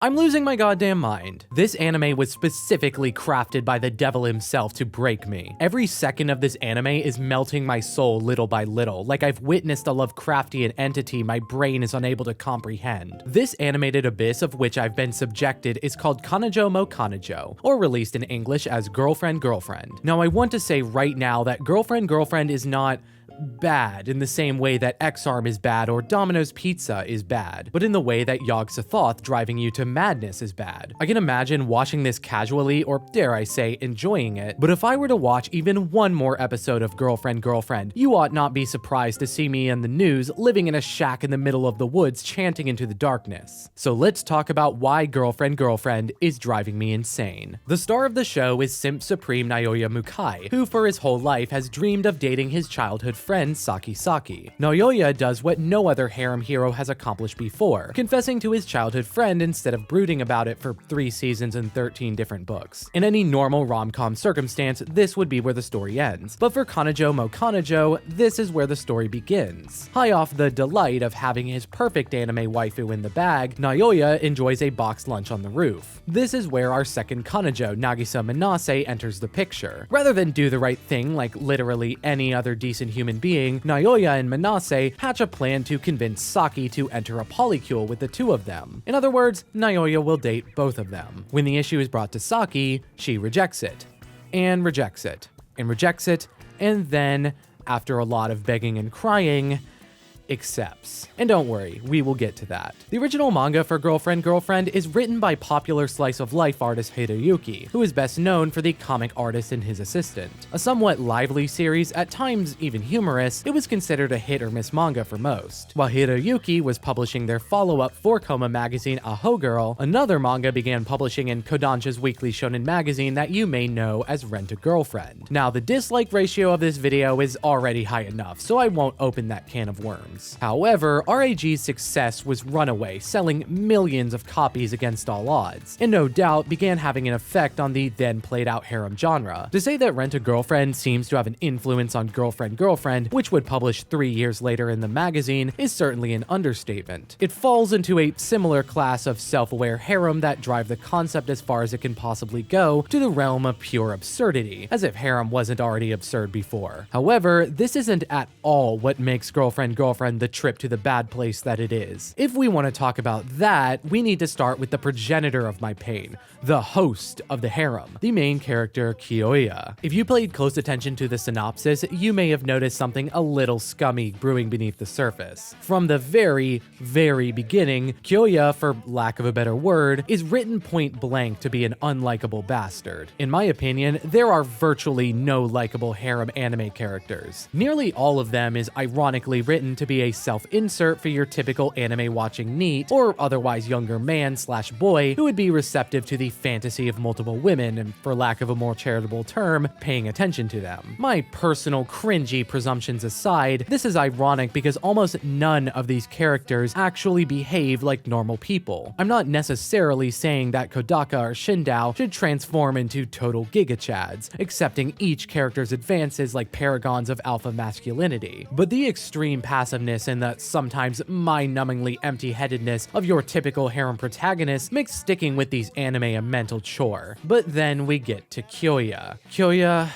I'm losing my goddamn mind. This anime was specifically crafted by the devil himself to break me. Every second of this anime is melting my soul little by little, like I've witnessed a Lovecraftian entity my brain is unable to comprehend. This animated abyss of which I've been subjected is called Kanojo mo Kanojo, or released in English as Girlfriend Girlfriend. Now I want to say right now that Girlfriend Girlfriend is not bad in the same way that X-Arm is bad or Domino's Pizza is bad, but in the way that Yog-Sothoth driving you to madness is bad. I can imagine watching this casually, or dare I say, enjoying it, but if I were to watch even one more episode of Girlfriend Girlfriend, you ought not be surprised to see me in the news living in a shack in the middle of the woods chanting into the darkness. So let's talk about why Girlfriend Girlfriend is driving me insane. The star of the show is Simp Supreme Naoya Mukai, who for his whole life has dreamed of dating his childhood friend Saki. Naoya does what no other harem hero has accomplished before, confessing to his childhood friend instead of brooding about it for 3 seasons and 13 different books. In any normal rom-com circumstance, this would be where the story ends, but for Kanojo mo Kanojo, this is where the story begins. High off the delight of having his perfect anime waifu in the bag, Naoya enjoys a boxed lunch on the roof. This is where our second Kanojo, Nagisa Manase, enters the picture. Rather than do the right thing like literally any other decent human being, Naoya and Manase hatch a plan to convince Saki to enter a polycule with the two of them. In other words, Naoya will date both of them. When the issue is brought to Saki, she rejects it, and rejects it, and rejects it, and then, after a lot of begging and crying, accepts. And don't worry, we will get to that. The original manga for Girlfriend Girlfriend is written by popular slice of life artist Hiroyuki, who is best known for the comic artist and his assistant. A somewhat lively series, at times even humorous, it was considered a hit or miss manga for most. While Hiroyuki was publishing their follow-up 4-Koma magazine Aho Girl, another manga began publishing in Kodansha's weekly shonen magazine that you may know as Rent a Girlfriend. Now the dislike ratio of this video is already high enough, so I won't open that can of worms. However, RAG's success was runaway, selling millions of copies against all odds, and no doubt began having an effect on the then played out harem genre. To say that Rent a Girlfriend seems to have an influence on Girlfriend Girlfriend, which would publish 3 years later in the magazine, is certainly an understatement. It falls into a similar class of self-aware harem that drive the concept as far as it can possibly go to the realm of pure absurdity, as if harem wasn't already absurd before. However, this isn't at all what makes Girlfriend Girlfriend the trip to the bad place that it is. If we want to talk about that, we need to start with the progenitor of my pain, the host of the harem, the main character Kyoya. If you paid close attention to the synopsis, you may have noticed something a little scummy brewing beneath the surface. From the very, very beginning, Kyoya, for lack of a better word, is written point blank to be an unlikable bastard. In my opinion, there are virtually no likable harem anime characters. Nearly all of them is ironically written to be a self-insert for your typical anime watching NEET or otherwise younger man slash boy who would be receptive to the fantasy of multiple women and, for lack of a more charitable term, paying attention to them. My personal cringy presumptions aside, this is ironic because almost none of these characters actually behave like normal people. I'm not necessarily saying that Kodaka or Shindao should transform into total gigachads, accepting each character's advances like paragons of alpha masculinity, but the extreme passiveness and the sometimes mind-numbingly empty-headedness of your typical harem protagonist makes sticking with these anime a mental chore. But then we get to Kyoya. Kyoya.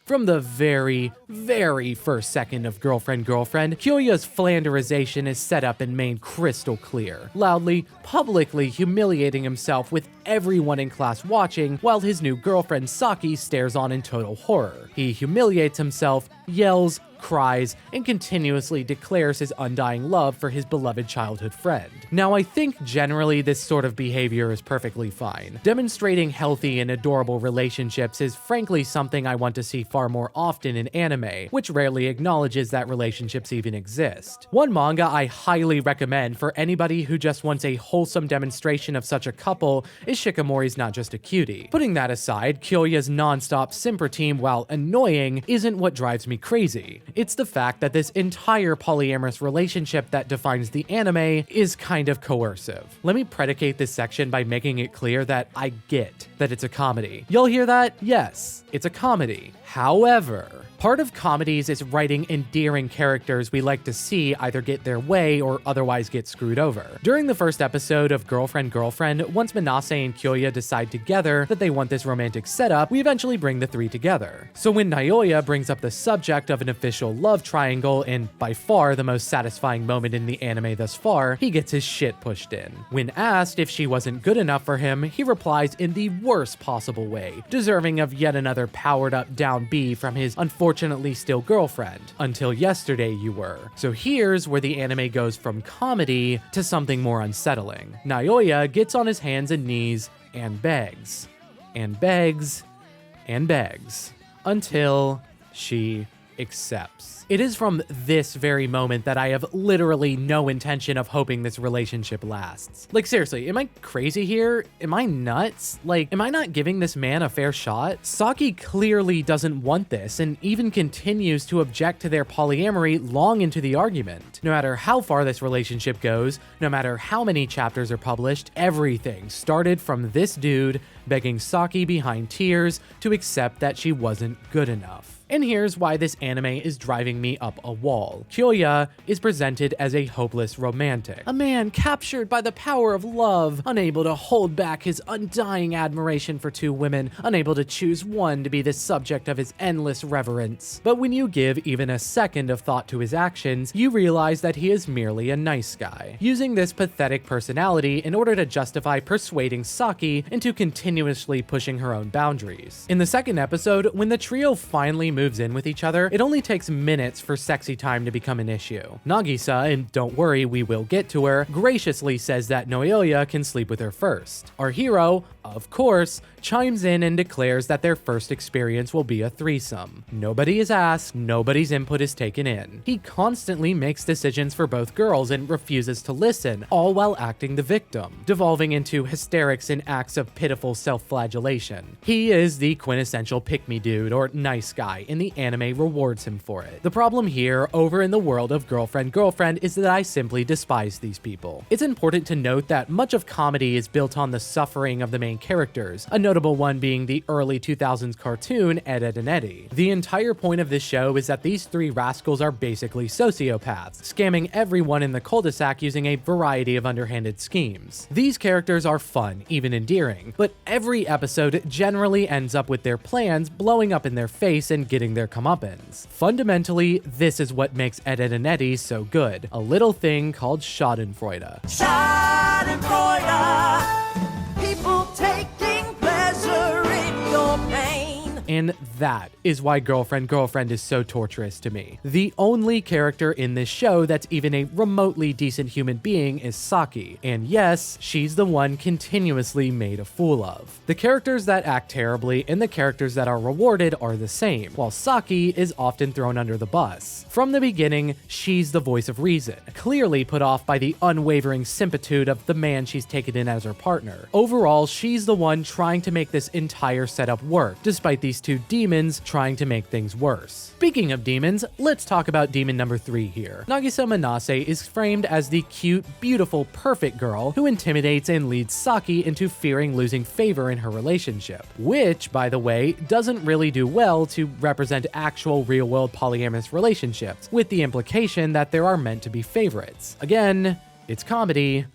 From the very, very first second of Girlfriend Girlfriend, Kyoya's flanderization is set up and made crystal clear, loudly, publicly humiliating himself with everyone in class watching while his new girlfriend Saki stares on in total horror. He humiliates himself, yells, cries, and continuously declares his undying love for his beloved childhood friend. Now, I think generally this sort of behavior is perfectly fine. Demonstrating healthy and adorable relationships is frankly something I want to see far more often in anime, which rarely acknowledges that relationships even exist. One manga I highly recommend for anybody who just wants a wholesome demonstration of such a couple is Shikamori's Not Just a Cutie. Putting that aside, Kyoya's non-stop simper team, while annoying, isn't what drives me crazy. It's the fact that this entire polyamorous relationship that defines the anime is kind of coercive. Let me predicate this section by making it clear that I get that it's a comedy. Y'all hear that? Yes, it's a comedy. However, part of comedies is writing endearing characters we like to see either get their way or otherwise get screwed over. During the first episode of Girlfriend Girlfriend, once Manase and Kyoya decide together that they want this romantic setup, we eventually bring the three together. So when Naoya brings up the subject of an official love triangle in by far the most satisfying moment in the anime thus far, he gets his shit pushed in. When asked if she wasn't good enough for him, he replies in the worst possible way, deserving of yet another powered up down B from his unfortunately still girlfriend. Until yesterday you were. So here's where the anime goes from comedy to something more unsettling. Naoya gets on his hands and knees and begs, and begs, and begs, until she accepts. It is from this very moment that I have literally no intention of hoping this relationship lasts. Like seriously, am I crazy here? Am I nuts? Like, am I not giving this man a fair shot? Saki clearly doesn't want this and even continues to object to their polyamory long into the argument. No matter how far this relationship goes, no matter how many chapters are published, everything started from this dude begging Saki behind tears to accept that she wasn't good enough. And here's why this anime is driving me up a wall. Kyoya is presented as a hopeless romantic. A man captured by the power of love, unable to hold back his undying admiration for two women, unable to choose one to be the subject of his endless reverence. But when you give even a second of thought to his actions, you realize that he is merely a nice guy, using this pathetic personality in order to justify persuading Saki into continuously pushing her own boundaries. In the second episode, when the trio finally moves in with each other, it only takes minutes for sexy time to become an issue. Nagisa, and don't worry, we will get to her, graciously says that Naoya can sleep with her first. Our hero, of course, chimes in and declares that their first experience will be a threesome. Nobody is asked, nobody's input is taken in. He constantly makes decisions for both girls and refuses to listen, all while acting the victim, devolving into hysterics and acts of pitiful self-flagellation. He is the quintessential pick-me dude or nice guy, and the anime rewards him for it. The problem here, over in the world of Girlfriend Girlfriend, is that I simply despise these people. It's important to note that much of comedy is built on the suffering of the main characters, a notable one being the early 2000s cartoon Ed, Edd n Eddy. The entire point of this show is that these three rascals are basically sociopaths, scamming everyone in the cul-de-sac using a variety of underhanded schemes. These characters are fun, even endearing, but every episode generally ends up with their plans blowing up in their face and getting their comeuppance. Fundamentally, this is what makes Ed, Edd n Eddy so good, a little thing called schadenfreude. Schadenfreude, people taking pleasure in your pain. And that is why Girlfriend Girlfriend is so torturous to me. The only character in this show that's even a remotely decent human being is Saki, and yes, she's the one continuously made a fool of. The characters that act terribly and the characters that are rewarded are the same, while Saki is often thrown under the bus. From the beginning, she's the voice of reason, clearly put off by the unwavering sympatitude of the man she's taken in as her partner. Overall, she's the one trying to make this entire setup work, despite these two demons trying to make things worse. Speaking of demons, let's talk about demon number 3 here. Nagisa Manase is framed as the cute, beautiful, perfect girl who intimidates and leads Saki into fearing losing favor in her relationship, which, by the way, doesn't really do well to represent actual real-world polyamorous relationships, with the implication that there are meant to be favorites. Again, it's comedy,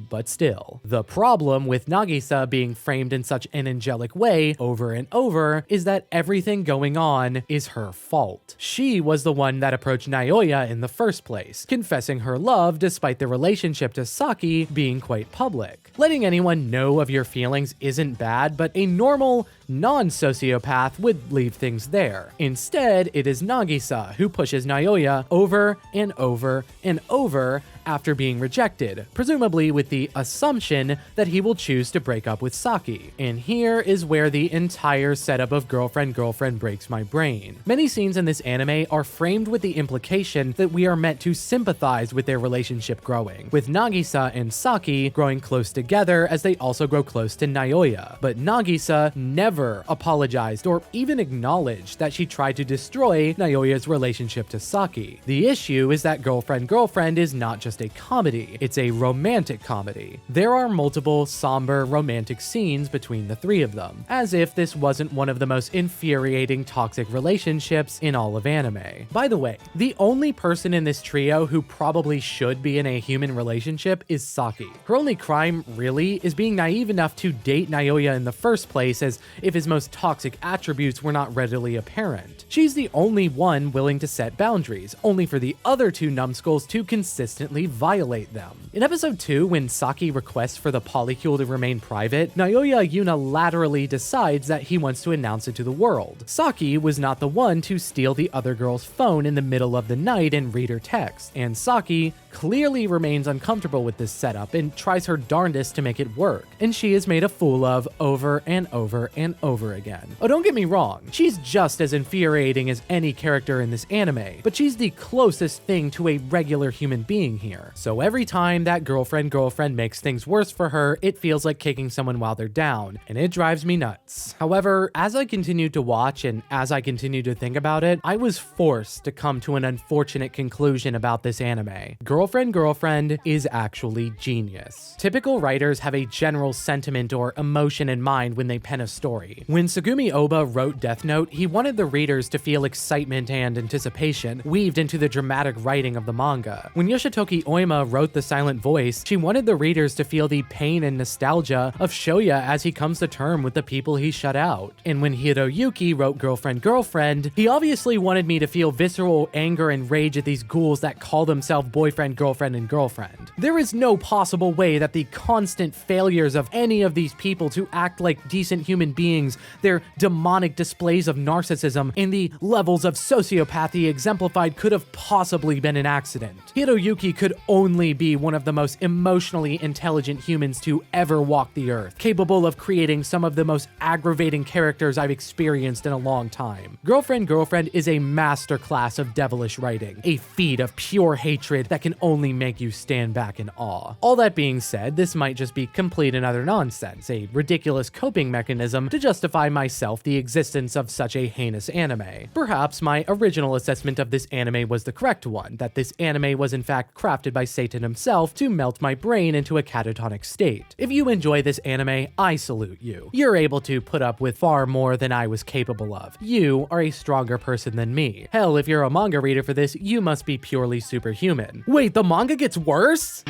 but still. The problem with Nagisa being framed in such an angelic way over and over is that everything going on is her fault. She was the one that approached Naoya in the first place, confessing her love despite the relationship to Saki being quite public. Letting anyone know of your feelings isn't bad, but a normal, non-sociopath would leave things there. Instead, it is Nagisa who pushes Naoya over and over and over after being rejected, presumably with the assumption that he will choose to break up with Saki. And here is where the entire setup of Girlfriend Girlfriend breaks my brain. Many scenes in this anime are framed with the implication that we are meant to sympathize with their relationship growing, with Nagisa and Saki growing close together as they also grow close to Naoya. But Nagisa never apologized or even acknowledged that she tried to destroy Naoya's relationship to Saki. The issue is that Girlfriend Girlfriend is not just just a comedy, it's a romantic comedy. There are multiple somber romantic scenes between the three of them, as if this wasn't one of the most infuriating toxic relationships in all of anime. By the way, the only person in this trio who probably should be in a human relationship is Saki. Her only crime, really, is being naive enough to date Naoya in the first place, as if his most toxic attributes were not readily apparent. She's the only one willing to set boundaries, only for the other two numbskulls to consistently violate them. In episode 2, when Saki requests for the polycule to remain private, Naoya unilaterally decides that he wants to announce it to the world. Saki was not the one to steal the other girl's phone in the middle of the night and read her text, and Saki clearly remains uncomfortable with this setup and tries her darndest to make it work, and she is made a fool of over and over and over again. Oh, don't get me wrong, she's just as infuriating as any character in this anime, but she's the closest thing to a regular human being here. So every time that girlfriend makes things worse for her, it feels like kicking someone while they're down, and it drives me nuts. However, as I continued to watch and as I continued to think about it, I was forced to come to an unfortunate conclusion about this anime. Girlfriend is actually genius. Typical writers have a general sentiment or emotion in mind when they pen a story. When Tsugumi Oba wrote Death Note, he wanted the readers to feel excitement and anticipation weaved into the dramatic writing of the manga. When Yoshitoki Oima wrote The Silent Voice, she wanted the readers to feel the pain and nostalgia of Shoya as he comes to term with the people he shut out. And when Hiroyuki wrote Girlfriend, he obviously wanted me to feel visceral anger and rage at these ghouls that call themselves boyfriend, girlfriend. There is no possible way that the constant failures of any of these people to act like decent human beings, their demonic displays of narcissism, and the levels of sociopathy exemplified could have possibly been an accident. Hiroyuki could only be one of the most emotionally intelligent humans to ever walk the earth, capable of creating some of the most aggravating characters I've experienced in a long time. Girlfriend is a masterclass of devilish writing, a feat of pure hatred that can only make you stand back in awe. All that being said, this might just be complete and utter nonsense, a ridiculous coping mechanism to justify myself the existence of such a heinous anime. Perhaps my original assessment of this anime was the correct one, that this anime was in fact crafted by Satan himself to melt my brain into a catatonic state. If you enjoy this anime, I salute you. You're able to put up with far more than I was capable of. You are a stronger person than me. Hell, if you're a manga reader for this, you must be purely superhuman. Wait, the manga gets worse?